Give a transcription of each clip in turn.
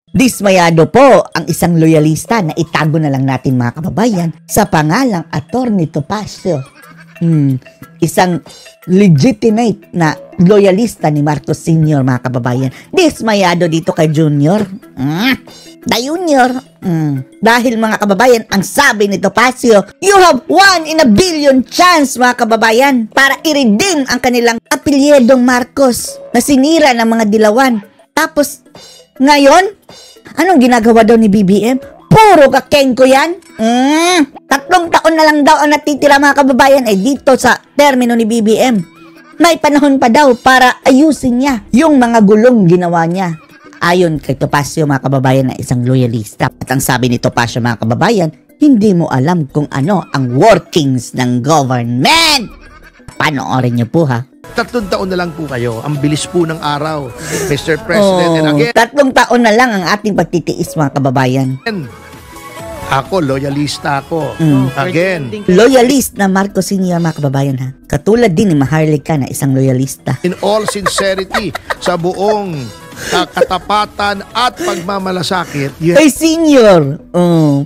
Dismayado po ang isang loyalista na itago na lang natin mga kababayan sa pangalang Atty. Topacio. Isang legitimate na loyalista ni Marcos Sr. mga kababayan. Dismayado dito kay Junior. The Junior. Dahil mga kababayan, ang sabi ni Topacio, you have 1 in a billion chance mga kababayan para i-redeem ang kanilang apelyedong Marcos na sinira ng mga dilawan. Tapos, ngayon, anong ginagawa daw ni BBM? Puro kakengko yan. 3 taon na lang daw ang natitira mga kababayan ay dito sa termino ni BBM. May panahon pa daw para ayusin niya yung mga gulong ginawa niya. Ayon kay Topacio mga kababayan na isang loyalista. At ang sabi ni Topacio mga kababayan, hindi mo alam kung ano ang workings ng government. Panoorin niyo po ha. 3 taon na lang po kayo. Ang bilis po ng araw, Mr. President. And again, 3 taon na lang ang ating pagtitiis mga kababayan. ako, loyalista ako. Again, Loyalist na Marcos Sr. mga kababayan ha. Katulad din ni Maharlika na isang loyalista. in all sincerity, sa buong katapatan at pagmamalasakit, Kay Senior.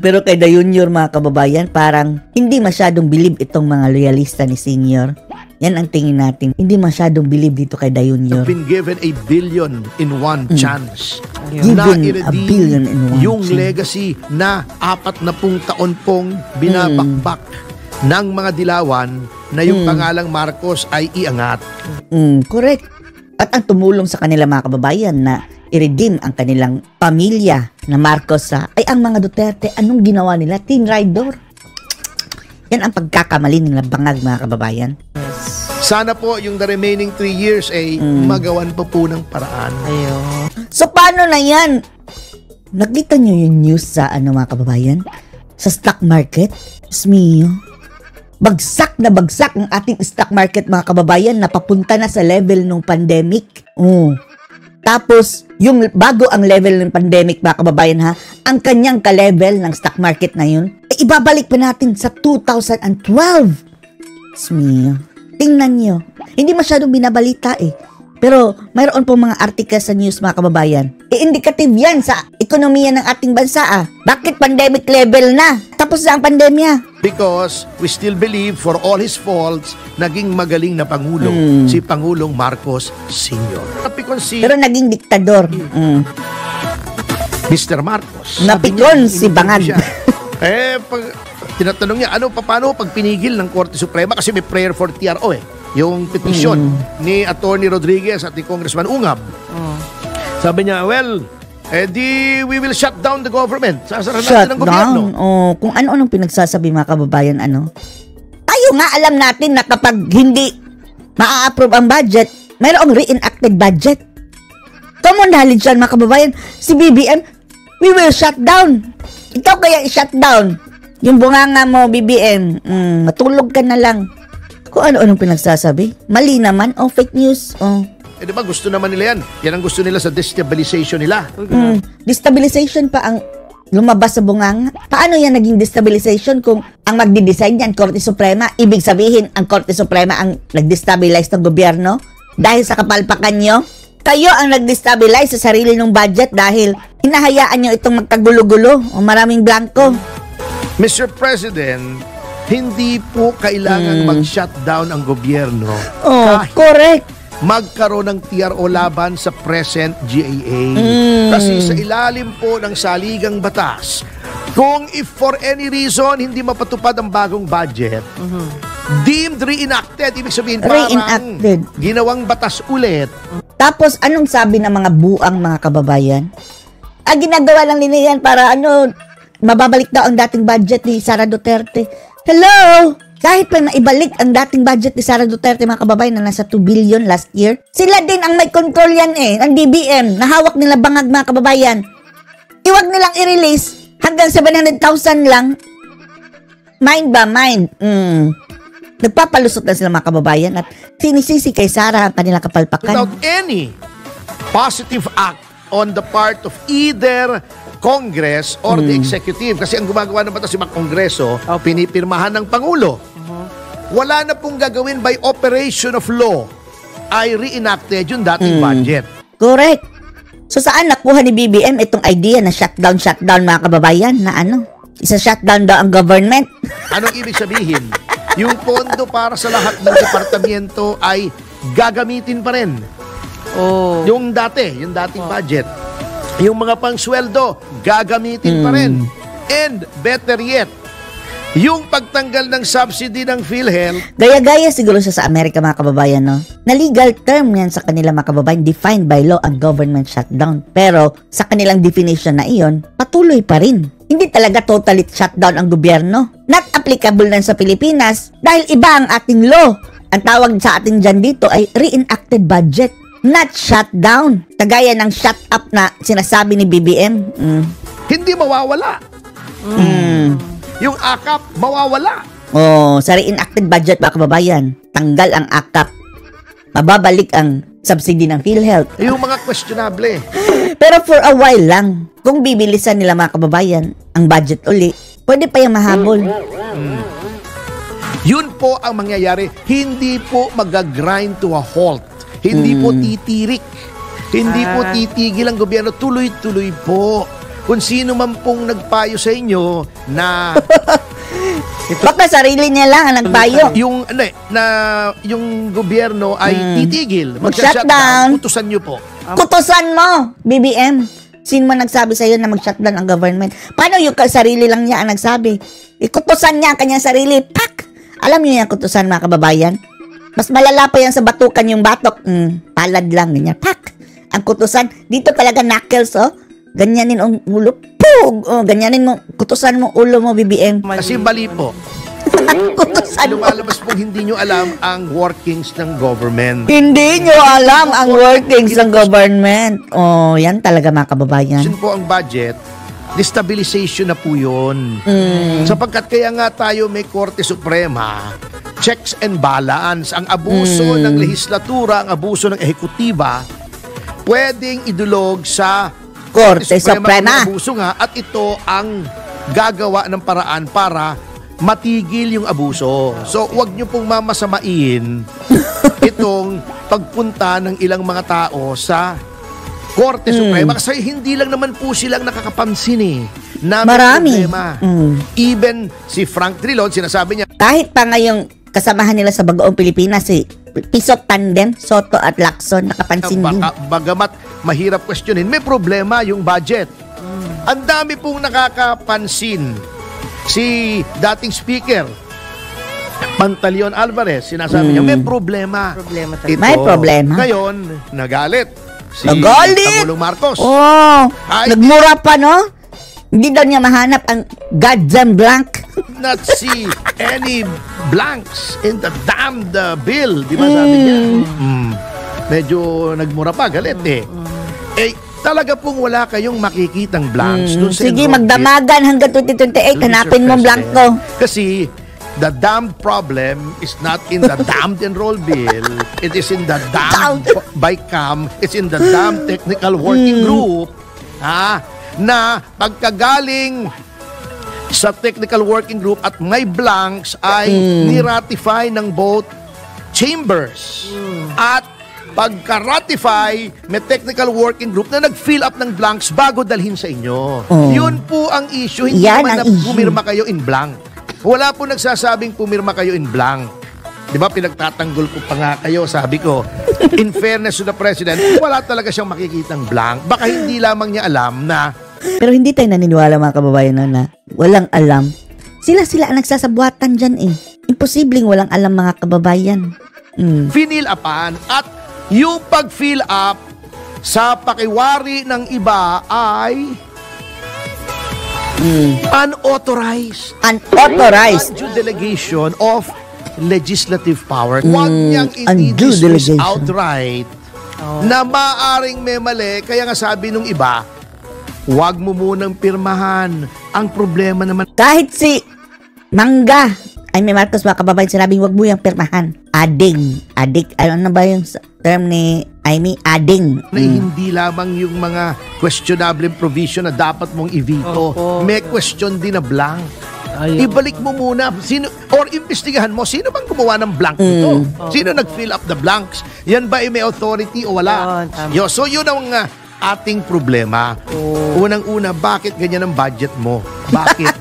Pero kay The Junior mga kababayan, parang hindi masyadong believe itong mga loyalista ni Senior. Yan ang tingin natin. Hindi masyadong believe dito kay The Junior. been given a billion in one chance. Given Na a billion in one yung chance. legacy na 40 taon pong binabakbak ng mga dilawan na yung pangalang Marcos ay iangat. Correct. At ang tumulong sa kanila mga kababayan na i-redeem ang kanilang pamilya na Marcos ay ang mga Duterte. Anong ginawa nila? Teen Rider. Yan ang pagkakamali nila bangag mga kababayan. Sana po yung the remaining 3 years ay magawan pa po ng paraan. So paano na yan? Nakita nyo yung news sa mga kababayan? Sa stock market? Diyos mio. Bagsak na bagsak ang ating stock market mga kababayan na papunta na sa level ng pandemic. Tapos, yung bago ang level ng pandemic mga kababayan ha, ang kanyang ka-level ng stock market na yun, ay ibabalik pa natin sa 2012. Diyos mio. Tingnan nyo. Hindi masyadong binabalita eh. Pero mayroon po mga article sa news mga kababayan. Indikative yan sa ekonomiya ng ating bansa Bakit pandemic level na? Tapos na ang pandemya. Because we still believe for all his faults, naging magaling na Pangulo si Pangulong Marcos Sr. Napikon si Pero naging diktador. Mr. Marcos. Napikon si Bangag. Pag tinatanong niya, paano pag pinigil ng Korte Suprema? Kasi may prayer for TRO yung petisyon ni Atty. Rodriguez at ni Congressman Ungab. Sabi niya, we will shut down the government. Sasara natin ang gobyerno. Kung ano-anong pinagsasabi mga kababayan, tayo nga alam natin na kapag hindi maa-approve ang budget, mayroong re-enacted budget. Common knowledge yan mga kababayan. Si BBM, we will shut down. Ikaw kaya i-shut down. Yung bunganga mo, BBM, matulog ka na lang. Kung ano-anong pinagsasabi, mali naman, fake news, Di ba gusto naman nila yan? Yan ang gusto nila sa destabilization nila. Destabilization pa ang lumabas sa bunganga. Paano yan naging destabilization kung ang magdi-design yan, Korte Suprema? Ibig sabihin, ang Korte Suprema ang nag-destabilize ng gobyerno? Dahil sa kapalpakan nyo? Kayo ang nag-destabilize sa sarili ng budget dahil hinahayaan nyo itong magkagulo-gulo o maraming blanco. Mr. President, hindi po kailangan mag-shutdown ang gobyerno. Correct. Magkaroon ng TRO laban sa present GAA. Kasi sa ilalim po ng saligang batas, kung if for any reason hindi mapatupad ang bagong budget, deemed reenacted, ibig sabihin parang ginawang batas ulit. Tapos anong sabi ng mga buang mga kababayan? Ginagawa lang nila yan para mababalik daw ang dating budget ni Sara Duterte. Hello! Kahit pa naibalik ang dating budget ni Sara Duterte mga kababayan na nasa 2 billion last year, sila din ang may control yan ang DBM, nahawak nila bangag mga kababayan. Iwag nilang i-release hanggang 700,000 lang. Mind ba? Mind. Nagpapalusot na sila mga kababayan at sinisisi kay Sara ang kanilang kapalpakan. Without any positive act on the part of either Congress or the Executive. Kasi ang gumagawa ng batas yung mga Kongreso, pinipirmahan ng Pangulo. Wala na pong gagawin by operation of law ay reenacted yung dating budget. Correct. So saan nakuha ni BBM itong idea na shutdown mga kababayan na ano? Isa-shutdown daw ang government. Anong ibig sabihin? Yung pondo para sa lahat ng departamento ay gagamitin pa rin. Yung dating budget. Yung mga pangsweldo, gagamitin pa rin. And better yet, yung pagtanggal ng subsidy ng PhilHealth. Gaya-gaya siguro siya sa Amerika mga kababayan, no? Na legal term yan sa kanila mga kababayan, defined by law ang government shutdown. Pero sa kanilang definition na iyon, patuloy pa rin. Hindi talaga totally shutdown ang gobyerno. Not applicable na sa Pilipinas dahil iba ang ating law. Ang tawag sa atin dyan dito ay reenacted budget, not shutdown. Kagaya ng shut up na sinasabi ni BBM. Hindi mawawala. Yung AKAP, mawawala. Sa reenacted budget mga kababayan, tanggal ang AKAP. Mababalik ang subsidy ng PhilHealth. Yung mga questionable. Pero for a while lang, kung bibilisan nila mga kababayan ang budget uli, pwede pa yung mahabol. Yun po ang mangyayari. Hindi po mag-grind to a halt. Hindi po titirik. Hindi po titigil ang gobyerno. Tuloy-tuloy po. Kung sino man pong nagpayo sa inyo na baka sarili niya lang ang nagpayo. Yung gobyerno ay titigil. Mag-shutdown. Utusan nyo po. Kutusan mo, BBM. Sino man nagsabi sa iyo na mag-shutdown ang government? Paano yung sarili lang niya ang nagsabi? Ikutusan niya ang kanyang sarili. Pak! Alam niyo yung kutusan mga kababayan? Mas malala pa yan sa batukan yung batok. Palad lang, ganyan. Pak! Ang kutusan, dito talaga knuckles, ganyanin ang ulo. Pug! Ganyanin mo, kutusan mo ulo mo, BBM. Kasi mali po. Kutusan mo. Lumalabas po hindi nyo alam ang workings ng government. Hindi nyo alam ang workings ng government. Yan talaga mga kababayan. Yun po ang budget. Destabilization na po yun. Sapagkat kaya nga tayo may Korte Suprema, checks and balance, ang abuso ng lehislatura, ang abuso ng ehekutiba, pwedeng idulog sa Korte Suprema. Abuso nga, at ito ang gagawa ng paraan para matigil yung abuso. So, wag nyo pong mamasamain itong pagpunta ng ilang mga tao sa Korte Suprema. Kasi hindi lang naman po silang nakakapansin na marami. Problema. Even si Frank Drilon, sinasabi niya, kahit pa ngayong kasamahan nila sa Bagoong Pilipinas, Pisot Tandem, Soto at Lacson, nakapansin din. Bagamat mahirap questionin, may problema yung budget. Ang dami pong nakakapansin. Si dating speaker, Pantaleon Alvarez, sinasabi niya, may problema. May problema. Ngayon, nagalit. Si Nagalit! Pangulong Marcos. Nagmura pa, no? Hindi daw niya mahanap ang goddamn blank. Not see any blanks in the damned bill. Di ba sabi niya? Medyo nagmura pa, galit talaga pong wala kayong makikitang blanks. Sige, magdamagan hanggang 2028. Hanapin mo blank ko. Kasi the damned problem is not in the damned enroll bill. It is in the damned BICAM. It's in the damned technical working group. Na pagkagaling sa technical working group at may blanks ay ni-ratify ng both chambers. At pagka-ratify, may technical working group na nag-fill up ng blanks bago dalhin sa inyo. Yun po ang issue. Hindi naman na pumirma kayo in blank. Wala po nagsasabing pumirma kayo in blank. Di ba, pinagtatanggol ko pa nga kayo, sabi ko, in fairness to the President, wala talaga siyang makikitang blank. Baka hindi lamang niya alam na... Pero hindi tayo naniniwala mga kababayan na walang alam. Sila ang nagsasabuatan dyan Imposibleng walang alam mga kababayan. Finil upan at yung pag-fill up sa pakiwari ng iba ay unauthorized. Undue delegation of legislative power. Huwag niyang i-dismiss outright na maaring may mali. Kaya nga sabi nung iba, huwag mo munang pirmahan. Ang problema naman... Kahit si Mangga, may Marcos mga kababayan, sinabing huwag mo yung pirmahan. Adik. Ano ba yung term ni Amy? Ading. Na hindi lamang yung mga questionable provision na dapat mong i-veto. May question din na blank. Ibalik mo muna. Or imbestigahan mo, sino bang gumawa ng blank nito? Sino nag-fill up the blanks? Yan ba may authority o wala? So yun ang ating problema. Unang-una, bakit ganyan ang budget mo? Bakit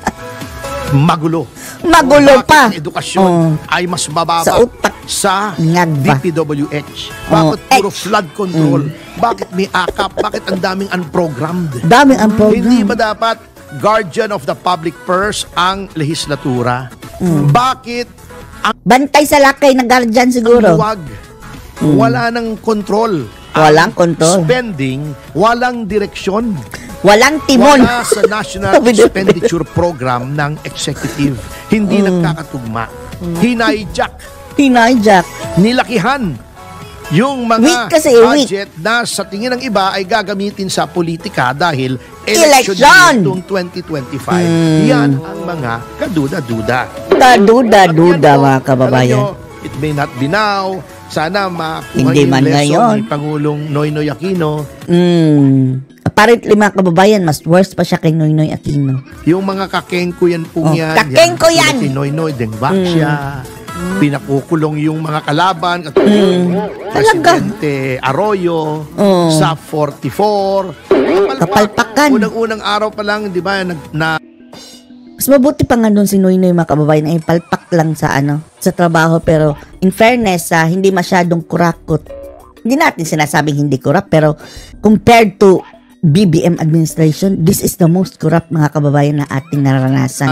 magulo? Magulo Bakit pa. ang edukasyon ay mas mababa Sa utak. sa Ngagba. DPWH? Bakit puro flood control? Bakit may akap? Bakit ang daming unprogrammed? Daming ang program. Hindi ba dapat guardian of the public purse ang lehislatura? Bakit Bantay sa lakay na guardian siguro. wag? Wala nang control. Walang Ang control. Spending, walang direksyon. Walang timon. Wala sa National Expenditure Program ng Executive. Hindi nagkakatugma. Hinayjack, Hinayjack. nilakihan yung mga Weak kasi, budget na sa tingin ng iba ay gagamitin sa politika dahil election Election! itong 2025. Yan ang mga kaduda-duda. Kaduda-duda Yan po, mga kababayan. alam nyo, it may not be now. Sana makuha Hindi yung man lesson ngayon. ni Pangulong Noynoy Aquino. Apparently mga kababayan, mas worse pa siya kay Noynoy Aquino. Yung mga kakengko yan po yan. kakengko yan! Si Noynoy, dengbak siya. Pinakukulong yung mga kalaban. Katulad Presidente Arroyo. Sa 44. Kapalpakan. Unang-unang araw pa lang, di ba, Mas mabuti pa nga doon si Noynoy mga kababayan ay palpak lang sa sa trabaho, pero in fairness, hindi masyadong kurakot. Hindi natin sinasabing hindi corrupt, pero compared to BBM administration, this is the most corrupt mga kababayan na ating naranasan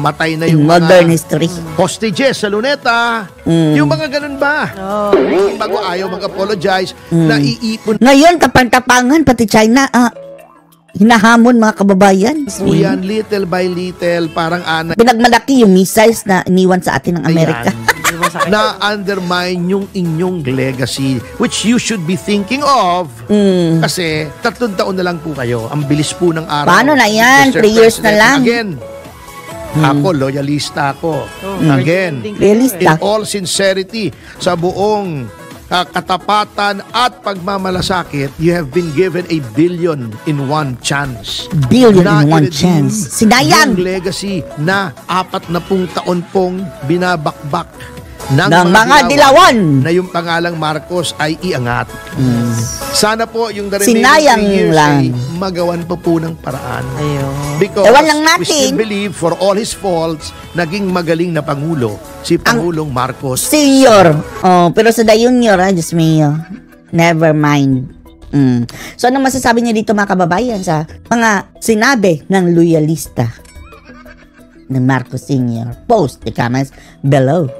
matay na in yung modern mga history. hostages sa Luneta. Yung mga ganun ba? Bago ayaw mag-apologize, naiipon Ngayon, tapantapangan, pati China, hinahamon mga kababayan. po yan, little by little, parang Pinagmalaki yung missiles na iniwan sa atin ng Amerika. na undermine yung inyong legacy, which you should be thinking of. Kasi 3 taon na lang po kayo. Ang bilis po ng araw. Paano na yan? Mr. 3 years na President. lang. Again, ako, loyalista ako. Again, Realista. in all sincerity, sa buong katapatan at pagmamalasakit, you have been given a billion in one chance. Billion Na in one i-redeem chance. Sinayang! yung legacy na 40 taon pong binabakbak ng mga dilawan. na yung pangalang Marcos ay iangat. Sana po yung the remaining Sinayang 3 years lang. ay magawan pa po ng paraan. Because Ewan lang we still natin. believe for all his faults, naging magaling na Pangulo si Pangulong Marcos. Senior. Pero sa the junior, Diyos mio. Never mind. So, ano masasabi niyo dito mga kababayan sa mga sinabi ng loyalista ng Marcos Senior? Post the comments below.